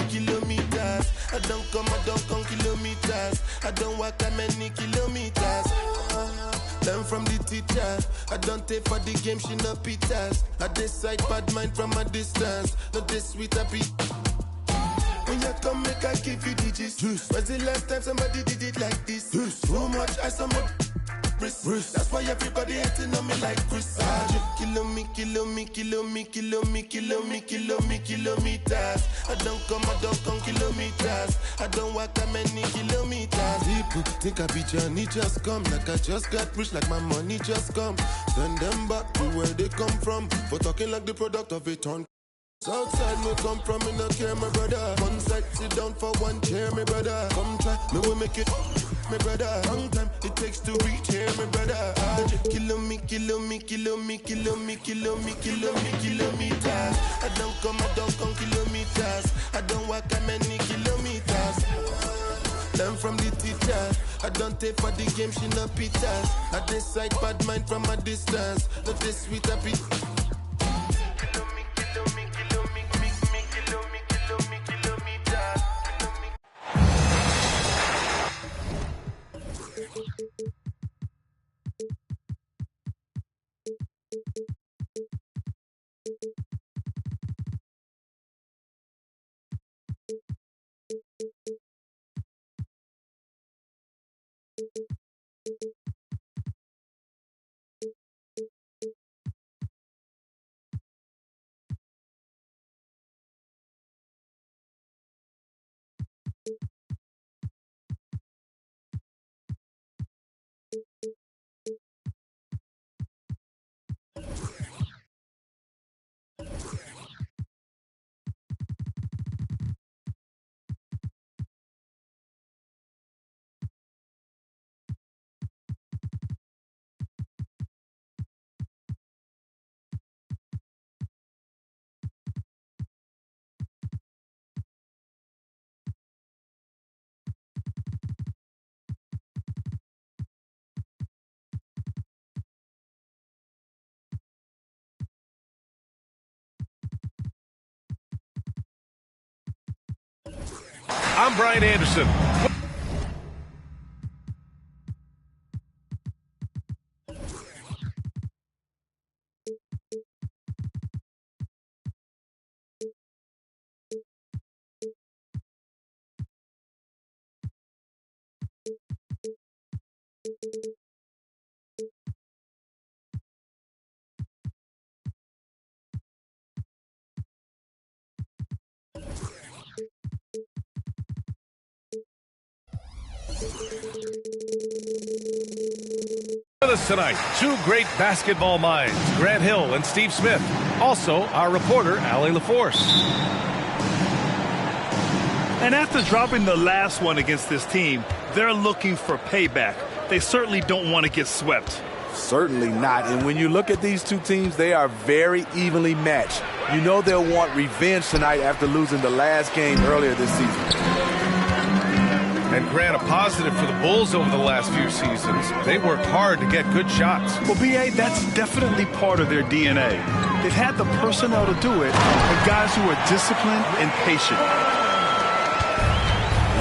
kilometers. I don't come kilometers. I don't walk that many kilometers. Learn from the teacher. I don't take for the game, she no pitas. I decide bad mind from a distance. Not this sweet happy. When you come, make I give you digits. When's the last time somebody did it like this? Too much ice on my wrist. That's why everybody hating on me like Chris. Kilometers. I don't come kilometers. I don't walk that many kilometers. People think I be Johnny just come. Like I just got rich, like my money just come. Send them back to where they come from. For talking like the product of a ton. Outside me come from, me no care, my brother. One side, sit down for one chair, my brother. Come try, me will make it, my brother. Long time it takes to reach here, my brother. Kilometers. I don't come kilometers. I don't walk that many kilometers. Learn from the teacher. I don't take for the game, she no pitas. I decide bad mind from a distance. Not this sweet happy. I'm Brian Anderson. With us tonight, two great basketball minds, Grant Hill and Steve Smith. Also, our reporter, Allie LaForce. And after dropping the last one against this team, they're looking for payback. They certainly don't want to get swept. Certainly not. And when you look at these two teams, they are very evenly matched. You know they'll want revenge tonight after losing the last game earlier this season. And Grant, a positive for the Bulls over the last few seasons. They worked hard to get good shots. Well, B.A., that's definitely part of their DNA. They've had the personnel to do it, and guys who are disciplined and patient.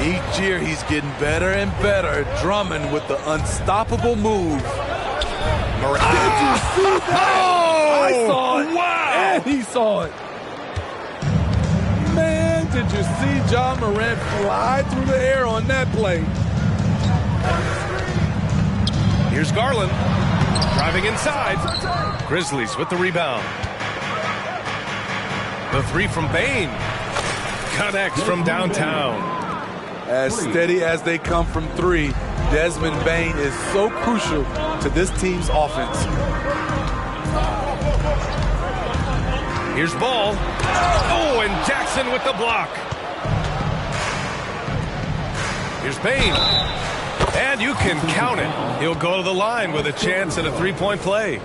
Each year he's getting better and better. Drummond with the unstoppable move. Did you see that? Oh! I saw it. Wow! And he saw it. Man, did you see John Morant fly through the air on that play? Here's Garland. Driving inside. Grizzlies with the rebound. The three from Bain. Connects from downtown. As steady as they come from three, Desmond Bain is so crucial to this team's offense. Here's Ball. Oh, and Jackson with the block. Here's Bain. And you can count it. He'll go to the line with a chance at a three-point play.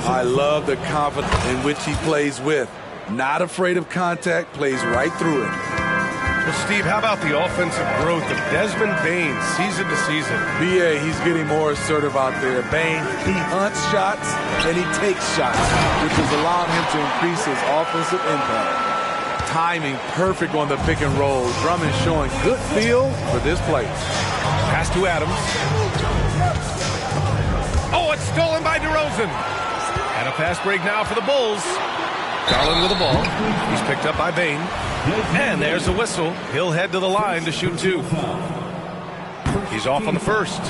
I love the confidence in which he plays with. Not afraid of contact, plays right through it. Well, Steve, how about the offensive growth of Desmond Bain season to season? BA, he's getting more assertive out there. Bain, he hunts shots and he takes shots, which has allowed him to increase his offensive impact. Timing perfect on the pick and roll. Drummond showing good feel for this play. Pass to Adams. Oh, it's stolen by DeRozan. And a fast break now for the Bulls. Garland with the ball. He's picked up by Bain. And there's a whistle. He'll head to the line to shoot two. He's off on the first.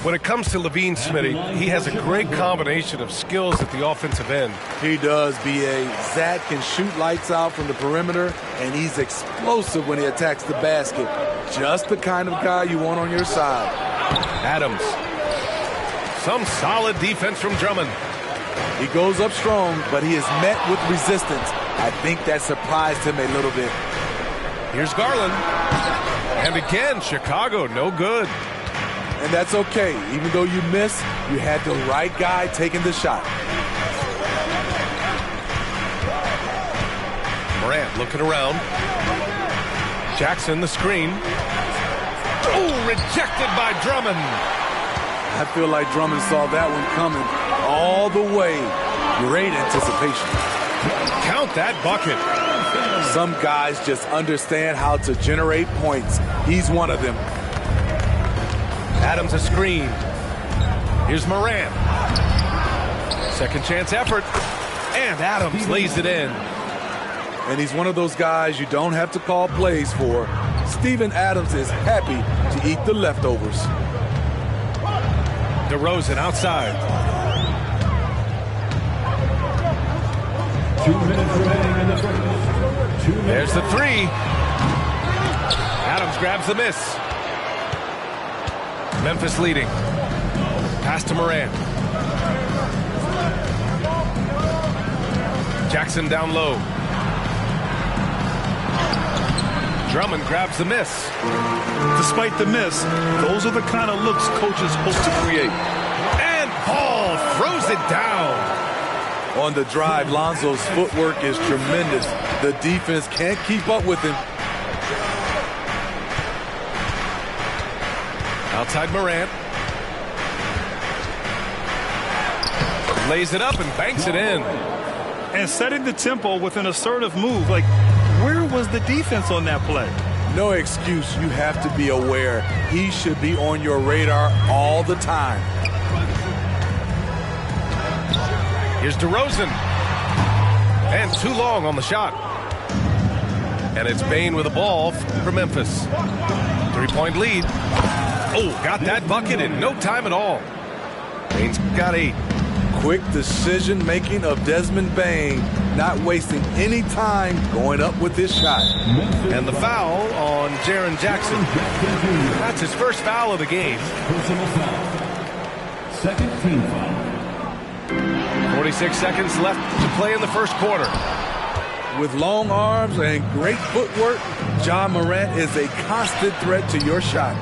When it comes to Levine, Smitty, he has a great combination of skills at the offensive end. He does, B.A. Zach can shoot lights out from the perimeter, and he's explosive when he attacks the basket. Just the kind of guy you want on your side. Adams. Some solid defense from Drummond. He goes up strong, but he is met with resistance. I think that surprised him a little bit. Here's Garland. And again, Chicago, no good. And that's okay. Even though you miss, you had the right guy taking the shot. Morant looking around. Jackson, the screen. Oh, rejected by Drummond. I feel like Drummond saw that one coming all the way. Great anticipation. Count that bucket. Some guys just understand how to generate points. He's one of them. Adams a screen. Here's Morant. Second chance effort. And Adams lays it in. And he's one of those guys you don't have to call plays for. Steven Adams is happy to eat the leftovers. DeRozan outside. 2 minutes remaining in the first. There's the three. Adams grabs the miss. Memphis leading. Pass to Morant. Jackson down low. Drummond grabs the miss. Despite the miss, those are the kind of looks coaches hope to create. And Paul throws it down. On the drive, Lonzo's footwork is tremendous. The defense can't keep up with him. Outside Morant. Lays it up and banks it in. And setting the tempo with an assertive move. Like, where was the defense on that play? No excuse. You have to be aware. He should be on your radar all the time. Here's DeRozan. And too long on the shot. And it's Bain with the ball for Memphis. 3-point lead. Oh, got that bucket in no time at all. Bain's got 8. Quick decision-making of Desmond Bain, not wasting any time going up with this shot. And the foul on Jaren Jackson. That's his first foul of the game. Personal foul. Second team foul. 46 seconds left to play in the first quarter. With long arms and great footwork, Ja Morant is a constant threat to your shot.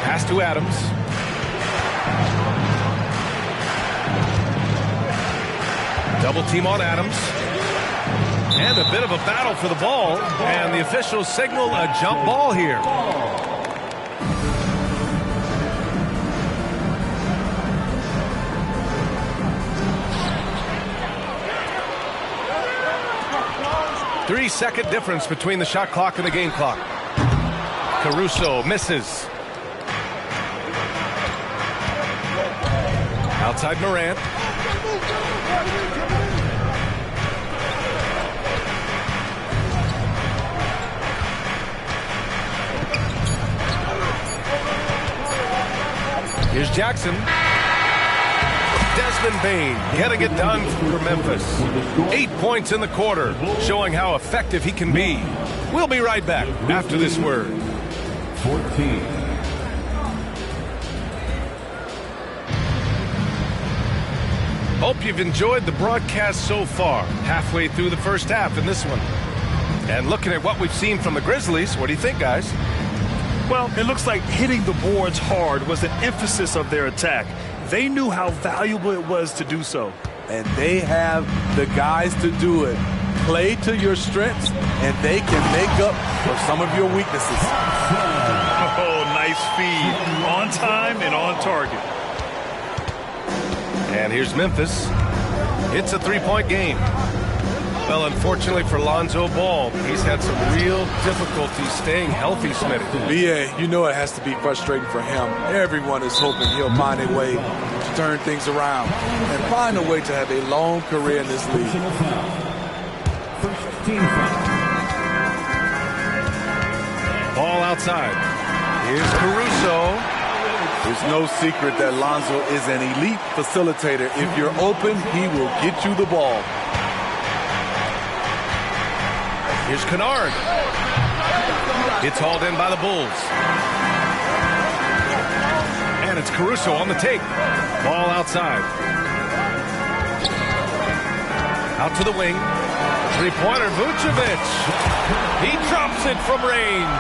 Pass to Adams. Double team on Adams. And a bit of a battle for the ball. And the officials signal a jump ball here. Three-second difference between the shot clock and the game clock. Caruso misses. Outside Morant. Here's Jackson. Desmond Bain getting it done for Memphis. 8 points in the quarter, showing how effective he can be. We'll be right back after this word. 14. Hope you've enjoyed the broadcast so far. Halfway through the first half in this one. And looking at what we've seen from the Grizzlies, what do you think, guys? Well, it looks like hitting the boards hard was an emphasis of their attack. They knew how valuable it was to do so. And they have the guys to do it. Play to your strengths, and they can make up for some of your weaknesses. Oh, nice feed. On time and on target. And here's Memphis. It's a three-point game. Well, unfortunately for Lonzo Ball, he's had some real difficulty staying healthy, Smitty. B.A., you know it has to be frustrating for him. Everyone is hoping he'll find a way to turn things around and find a way to have a long career in this league. First team foul. Ball outside. Here's Caruso. There's no secret that Lonzo is an elite facilitator. If you're open, he will get you the ball. Here's Kennard. It's hauled in by the Bulls. And it's Caruso on the take. Ball outside. Out to the wing. Three-pointer, Vucevic. He drops it from range.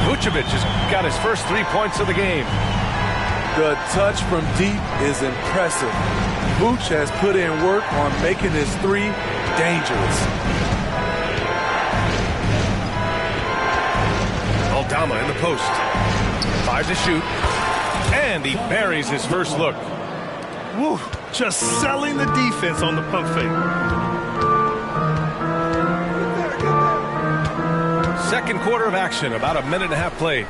Vucevic has got his first 3 points of the game. The touch from deep is impressive. Vooch has put in work on making his three dangerous. Aldama in the post. 5 to shoot. And he buries his first look. Woo, just selling the defense on the pump fake. Second quarter of action, about a minute and a half played.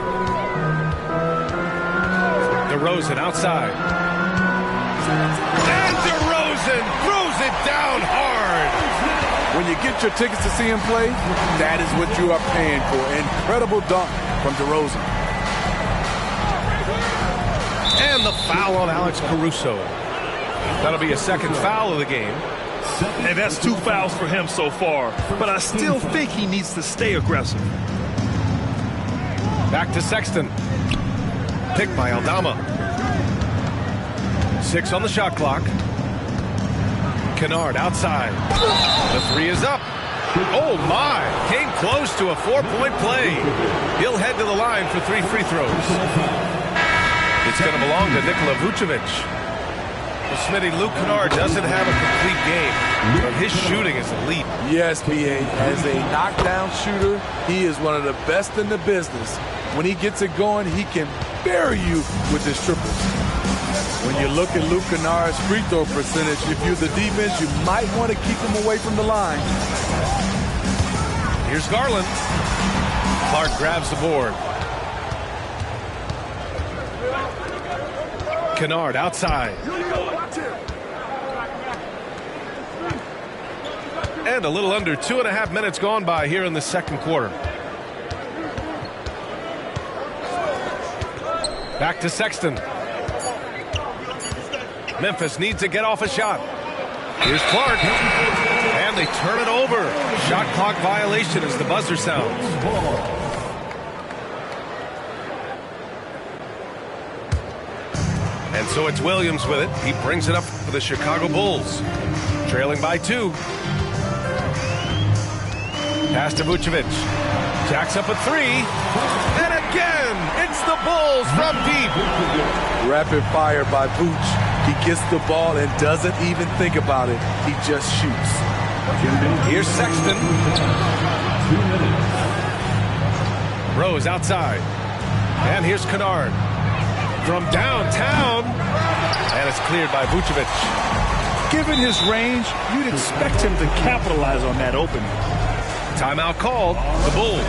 DeRozan outside. And DeRozan throws it down hard. When you get your tickets to see him play, that is what you are paying for. Incredible dunk from DeRozan. And the foul on Alex Caruso. That'll be a second foul of the game. And that's 2 fouls for him so far. But I still think he needs to stay aggressive. Back to Sexton. Picked by Aldama. 6 on the shot clock. Kennard outside. The 3 is up. Oh my! Came close to a 4-point play. He'll head to the line for 3 free throws. It's going to belong to Nikola Vucevic. Well, Smitty, Luke Kennard doesn't have a complete game, but his shooting is elite. Yes, B.A. As a knockdown shooter, he is one of the best in the business. When he gets it going, he can bury you with his triples. When you look at Luke Kennard's free throw percentage, if you're the defense, you might want to keep him away from the line. Here's Garland. Clark grabs the board. Kennard outside. And a little under 2.5 minutes gone by here in the second quarter. Back to Sexton. Memphis needs to get off a shot. Here's Clark. And they turn it over. Shot clock violation as the buzzer sounds. And so it's Williams with it. He brings it up for the Chicago Bulls. Trailing by 2. Pass to Vucevic. Jacks up a 3. And again, it's the Bulls from deep. Rapid fire by Vooch. He gets the ball and doesn't even think about it. He just shoots. Here's Sexton. Rose outside. And here's Kennard. From downtown. And it's cleared by Vucevic. Given his range, you'd expect him to capitalize on that opening. Timeout called. The Bulls.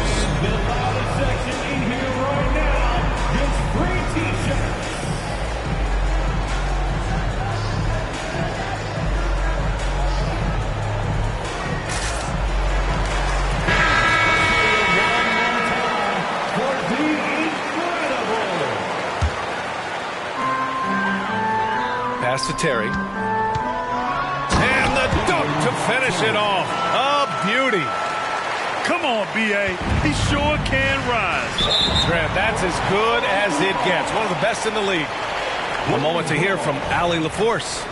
Pass to Terry. And the dunk to finish it off. A beauty. Come on, B.A. He sure can rise. Grant, that's as good as it gets. One of the best in the league. A moment to hear from Allie LaForce.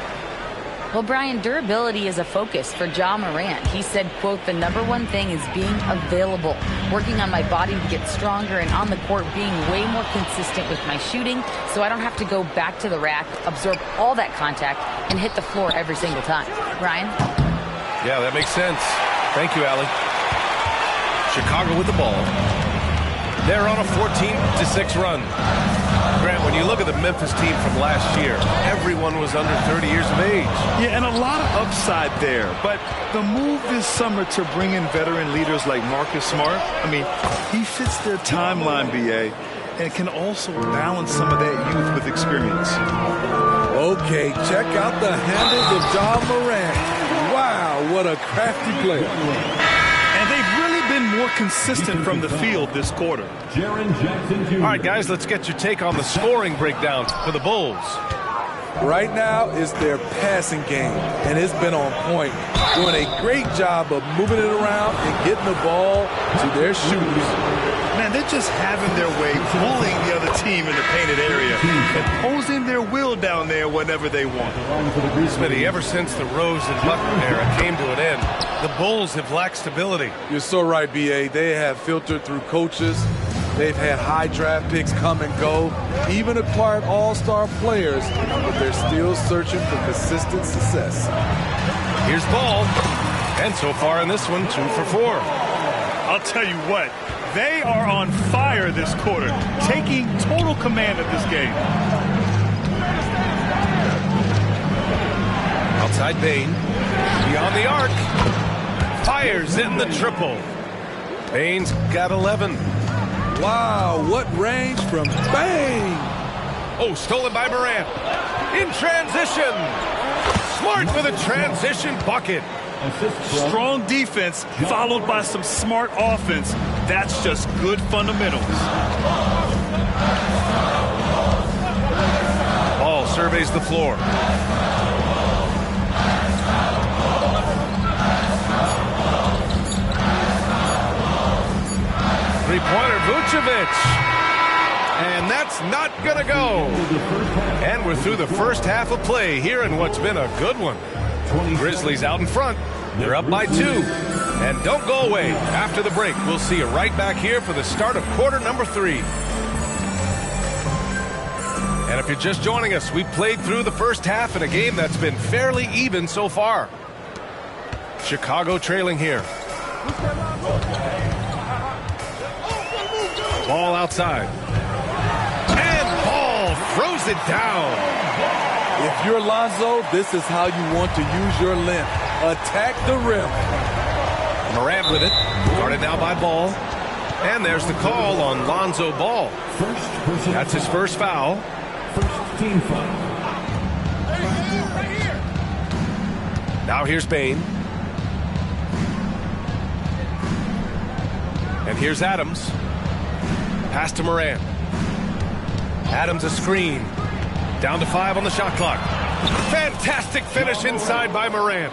Well, Brian, durability is a focus for Ja Morant. He said, quote, "The #1 thing is being available, working on my body to get stronger, and on the court being way more consistent with my shooting so I don't have to go back to the rack, absorb all that contact, and hit the floor every single time." Ryan? Yeah, that makes sense. Thank you, Allie. Chicago with the ball. They're on a 14-6 run. Grant, when you look at the Memphis team from last year, everyone was under 30 years of age. Yeah, and a lot of upside there. But the move this summer to bring in veteran leaders like Marcus Smart, I mean, he fits their timeline, BA, and can also balance some of that youth with experience. Okay, check out the handles of Ja Morant. Wow, what a crafty player. And they've really been more consistent from the field this quarter. All right, guys, let's get your take on the scoring breakdown for the Bulls. Right now is their passing game, and it's been on point. Doing a great job of moving it around and getting the ball to their shooters. Man, they're just having their way, bullying the other team in the painted area, imposing their will down there whenever they want. Smitty, ever since the Rose and Butler era came to an end, the Bulls have lacked stability. You're so right, B.A. They have filtered through coaches. They've had high draft picks come and go, even acquired all-star players, but they're still searching for consistent success. Here's Ball, and so far in this one, 2 for 4. I'll tell you what, they are on fire this quarter, taking total command of this game. Outside Bain, beyond the arc, fires in the triple. Bain's got 11. Wow, what range from Bain! Oh, stolen by Morant. In transition. Smart for the transition bucket. Strong defense followed by some smart offense. That's just good fundamentals. Ball surveys the floor. Three-pointer, Vucevic. And that's not going to go. And we're through the first half of play here in what's been a good one. Grizzlies out in front. They're up by 2. And don't go away. After the break, we'll see you right back here for the start of quarter number 3. And if you're just joining us, we played through the first half in a game that's been fairly even so far. Chicago trailing here. Ball outside. And Ball throws it down. If you're Lonzo, this is how you want to use your length. Attack the rim. Morant with it. Guarded now by Ball. And there's the call on Lonzo Ball. That's his first foul. First team foul. Now here's Bain. And here's Adams. Pass to Morant. Adams a screen. Down to 5 on the shot clock. Fantastic finish inside by Morant.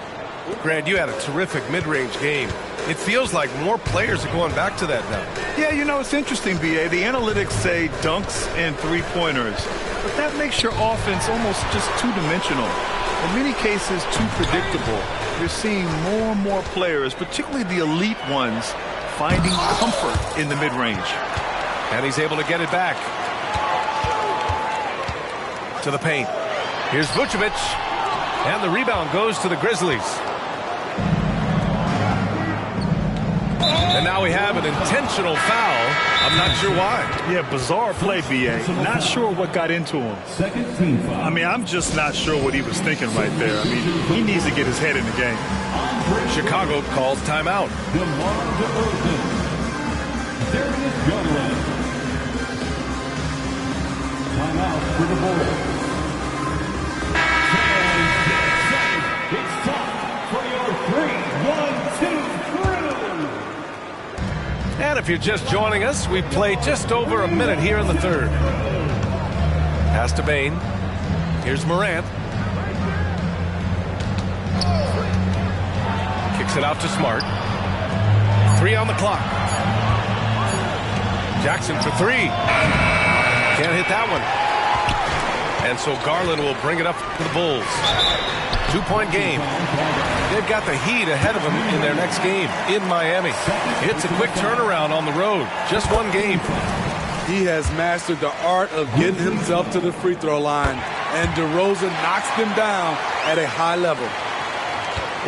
Grant, you had a terrific mid-range game. It feels like more players are going back to that now. Yeah, you know, it's interesting, B.A. The analytics say dunks and three-pointers, but that makes your offense almost just two-dimensional. In many cases, too predictable. You're seeing more and more players, particularly the elite ones, finding comfort in the mid-range. And he's able to get it back. To the paint. Here's Vucevic. And the rebound goes to the Grizzlies. And now we have an intentional foul. I'm not sure why. Yeah, bizarre play, B.A. Not sure what got into him. Second team foul. I mean, I'm just not sure what he was thinking right there. I mean, he needs to get his head in the game. Chicago calls timeout. DeMar DeRozan. Darius Garland. Timeout for the Bulls. It's time for your 3-1-2 crew. And if you're just joining us, we play just over a minute here in the third. Pass to Bain. Here's Morant. Kicks it out to Smart. 3 on the clock. Jackson for 3. Can't hit that one. And so Garland will bring it up to the Bulls. 2-point game. They've got the Heat ahead of them in their next game in Miami. It's a quick turnaround on the road. Just one game. He has mastered the art of getting himself to the free throw line, and DeRozan knocks them down at a high level.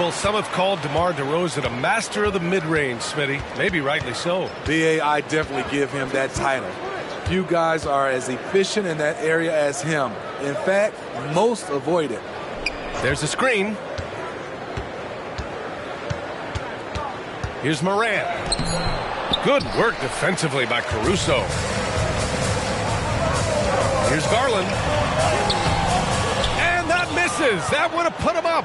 Well, some have called DeMar DeRozan a master of the mid-range, Smitty. Maybe rightly so. BA, I definitely give him that title. Few guys are as efficient in that area as him. In fact, most avoid it. There's a screen. Here's Morant. Good work defensively by Caruso. Here's Garland. And that misses. That would have put him up.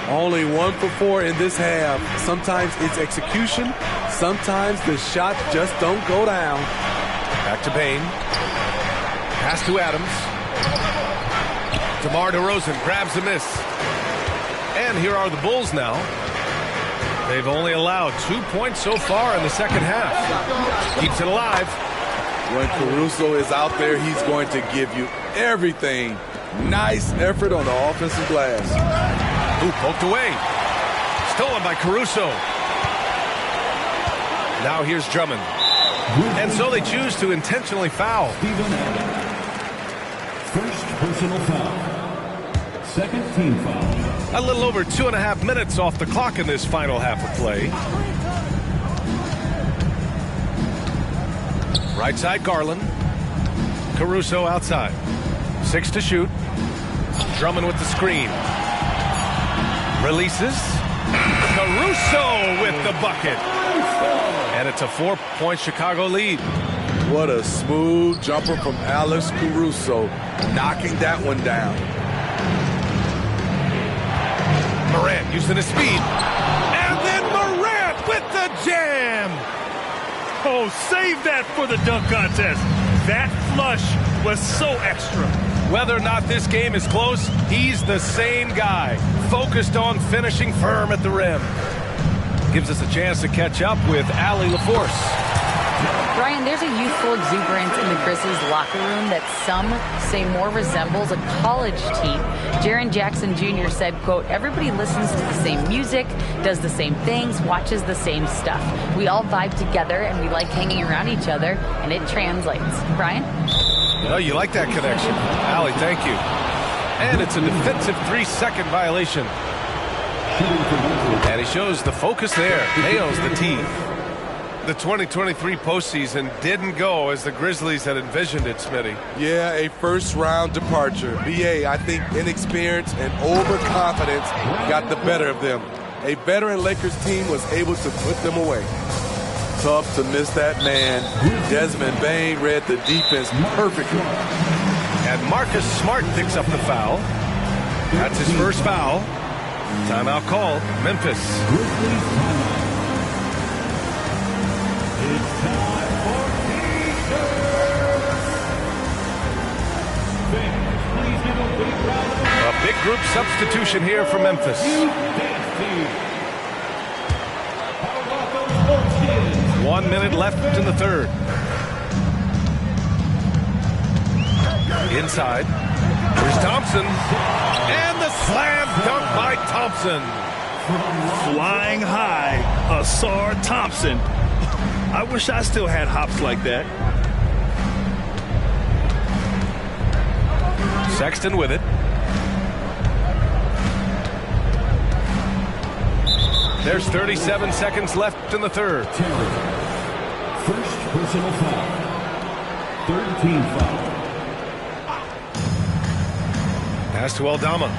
Only 1 for 4 in this half. Sometimes it's execution. Sometimes the shots just don't go down. Back to Bain. Pass to Adams. DeMar DeRozan grabs a miss. And here are the Bulls now. They've only allowed 2 points so far in the second half. Keeps it alive. When Caruso is out there, he's going to give you everything. Nice effort on the offensive glass. Ooh, poked away. Stolen by Caruso. Now here's Drummond. And so they choose to intentionally foul. First personal foul. Second team foul. A little over 2.5 minutes off the clock in this final half of play. Right side, Garland. Caruso outside. 6 to shoot. Drummond with the screen. Releases. Caruso with the bucket. And it's a 4-point Chicago lead. What a smooth jumper from Alex Caruso, knocking that one down. Morant using his speed. And then Morant with the jam. Oh, save that for the dunk contest. That flush was so extra. Whether or not this game is close, he's the same guy, focused on finishing firm at the rim. Gives us a chance to catch up with Allie LaForce. Brian, there's a youthful exuberance in the Grizzlies locker room that some say more resembles a college team. Jaren Jackson Jr. said, quote, everybody listens to the same music, does the same things, watches the same stuff. We all vibe together and we like hanging around each other, and it translates. Brian? Oh, you like that connection. Allie, thank you. And it's a defensive 3-second violation. And he shows the focus there. Nails the tee. The 2023 postseason didn't go as the Grizzlies had envisioned it, Smitty. Yeah, a first-round departure. BA, I think inexperience and overconfidence got the better of them. A veteran Lakers team was able to put them away. Tough to miss that man. Desmond Bain read the defense perfectly. And Marcus Smart picks up the foul. That's his first foul. Timeout called. Memphis. It's time for T-shirts. Fans, please give a big round of applause. A big group substitution here for Memphis. Dance team. How about those sports kids? 1 minute left in the third. Inside. Here's Thompson. And the slam dunk by Thompson. Flying high, Asar Thompson. I wish I still had hops like that. Sexton with it. There's 37 seconds left in the third. First personal foul. Third team foul. Pass to Aldama.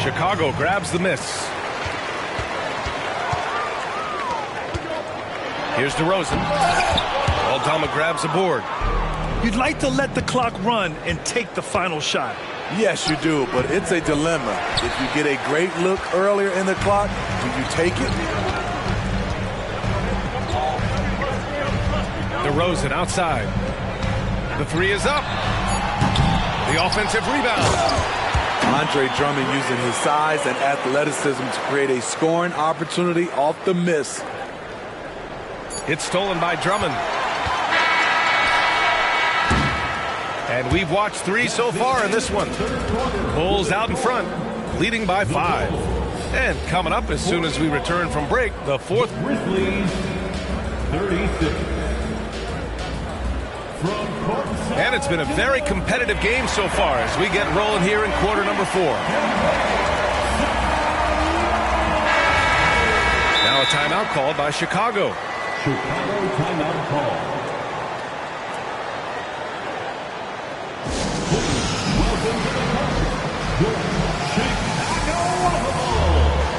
Chicago grabs the miss. Here's DeRozan. Aldama grabs a board. You'd like to let the clock run and take the final shot. Yes, you do, but it's a dilemma. If you get a great look earlier in the clock, do you take it? DeRozan outside. The three is up. The offensive rebound. Andre Drummond using his size and athleticism to create a scoring opportunity off the miss. It's stolen by Drummond. And we've watched 3 so far in this one. Bulls out in front, leading by 5. And coming up as soon as we return from break, the fourth. Grizzlies 36. From court And it's been a very competitive game so far as we get rolling here in quarter number 4. Now a timeout called by Chicago. Chicago timeout call. Welcome to the contest, your Chicago Bulls.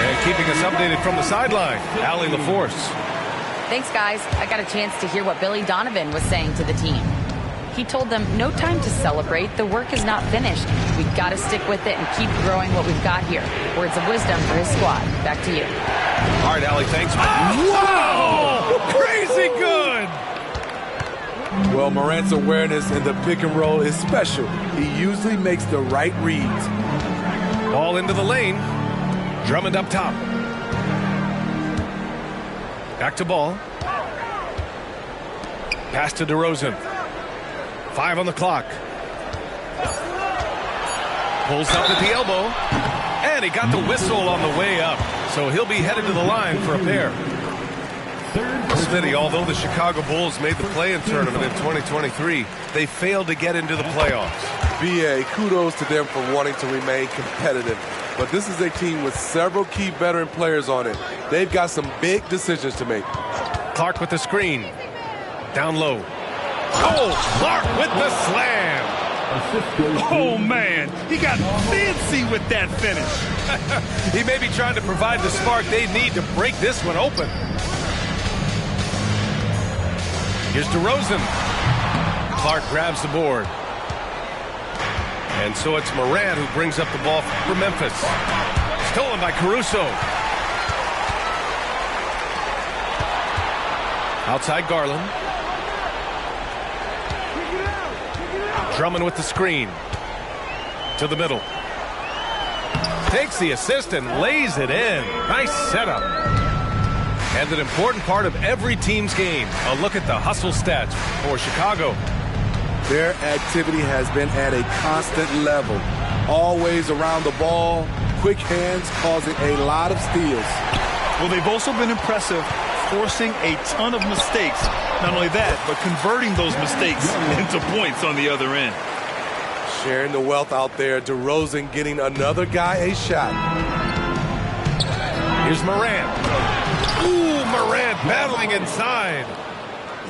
And keeping us updated from the sideline, Allie LaForce. Thanks, guys. I got a chance to hear what Billy Donovan was saying to the team. He told them, no time to celebrate. The work is not finished. We've got to stick with it and keep growing what we've got here. Words of wisdom for his squad. Back to you. All right, Allie, thanks. Wow! Crazy good! Well, Morant's awareness in the pick and roll is special. He usually makes the right reads. Ball into the lane. Drummond up top. Back to ball. Pass to DeRozan. 5 on the clock. Pulls up at the elbow. And he got the whistle on the way up. So he'll be headed to the line for a pair. Smitty, although the Chicago Bulls made the play-in tournament in 2023, they failed to get into the playoffs. BA, kudos to them for wanting to remain competitive. But this is a team with several key veteran players on it. They've got some big decisions to make. Clark with the screen. Down low. Oh, Clark with the slam. Oh, man. He got fancy with that finish. He may be trying to provide the spark they need to break this one open. Here's DeRozan. Clark grabs the board. And so it's Morant who brings up the ball for Memphis. Stolen by Caruso. Outside Garland. Drummond with the screen. To the middle. Takes the assist and lays it in. Nice setup. And an important part of every team's game. A look at the hustle stats for Chicago. Their activity has been at a constant level. Always around the ball. Quick hands causing a lot of steals. Well, they've also been impressive, forcing a ton of mistakes. Not only that, but converting those mistakes into points on the other end. Sharing the wealth out there. DeRozan getting another guy a shot. Here's Morant. Ooh, Morant battling inside.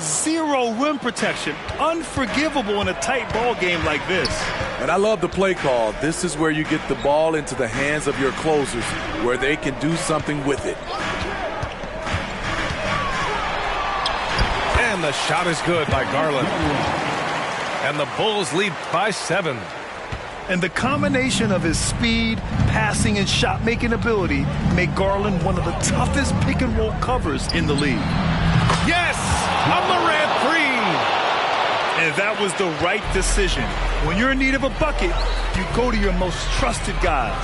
Zero rim protection. Unforgivable in a tight ball game like this. And I love the play call. This is where you get the ball into the hands of your closers, where they can do something with it. And the shot is good by Garland. And the Bulls lead by 7. And the combination of his speed, passing, and shot-making ability make Garland one of the toughest pick-and-roll covers in the league. Yes! A Morant three! And that was the right decision. When you're in need of a bucket, you go to your most trusted guys.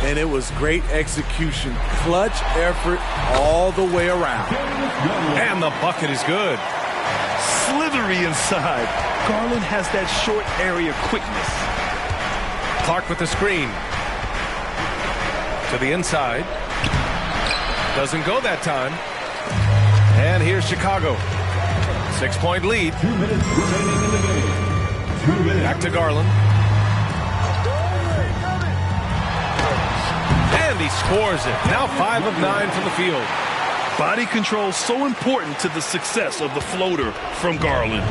And it was great execution. Clutch effort all the way around. And the bucket is good. Slithery inside. Garland has that short area quickness. Clark with the screen. To the inside. Doesn't go that time. And here's Chicago. 6-point lead. 2 minutes remaining in the game. 2 minutes. Back to Garland. And he scores it. Now 5 of 9 from the field. Body control so important to the success of the floater from Garland.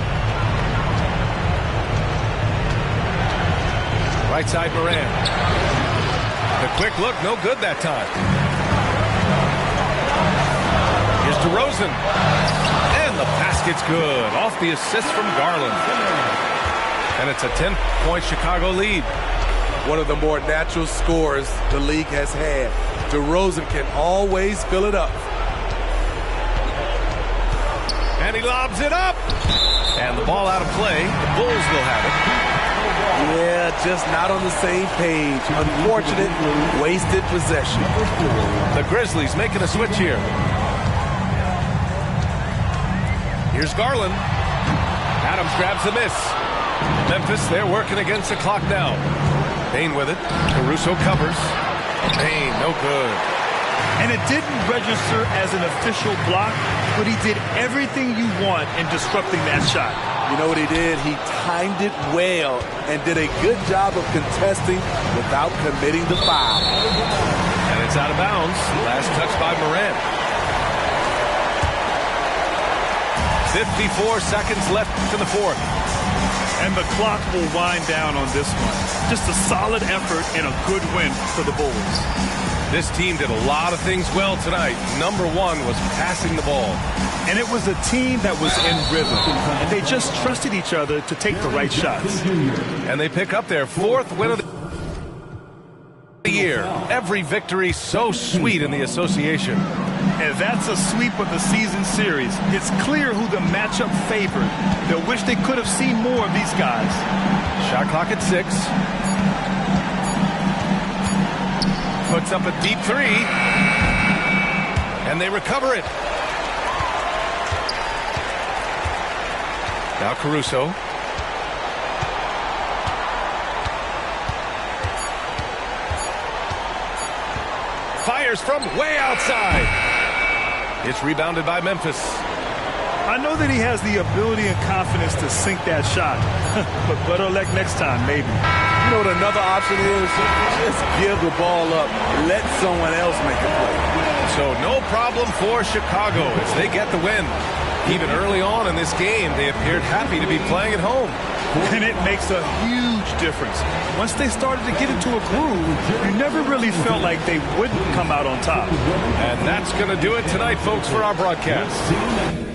Right side Morant. The quick look, no good that time. Here's DeRozan. And the basket's good. Off the assist from Garland. And it's a 10-point Chicago lead. One of the more natural scores the league has had. DeRozan can always fill it up. And he lobs it up. And the ball out of play. The Bulls will have it. Yeah, just not on the same page. Unfortunate, wasted possession. The Grizzlies making a switch here. Here's Garland. Adams grabs the miss. Memphis, they're working against the clock now. Bain with it. Caruso covers. Bain, no good. And it didn't register as an official block, but he did everything you want in disrupting that shot. You know what he did? He timed it well and did a good job of contesting without committing the foul. And it's out of bounds. Last touch by Morant. 54 seconds left in the fourth. And the clock will wind down on this one. Just a solid effort and a good win for the Bulls. This team did a lot of things well tonight. Number one was passing the ball. And it was a team that was in rhythm. And they just trusted each other to take the right shots. And they pick up their fourth win of the year. Every victory so sweet in the association. And that's a sweep of the season series. It's clear who the matchup favored. They'll wish they could have seen more of these guys. Shot clock at 6. Puts up a deep three. And they recover it. Now Caruso. Fires from way outside. It's rebounded by Memphis. I know that he has the ability and confidence to sink that shot. But better luck next time, maybe. You know what another option is? Just give the ball up. Let someone else make a play. So no problem for Chicago as they get the win. Even early on in this game, they appeared happy to be playing at home. And it makes a huge difference. Once they started to get into a groove, you never really felt like they wouldn't come out on top. And that's going to do it tonight, folks, for our broadcast.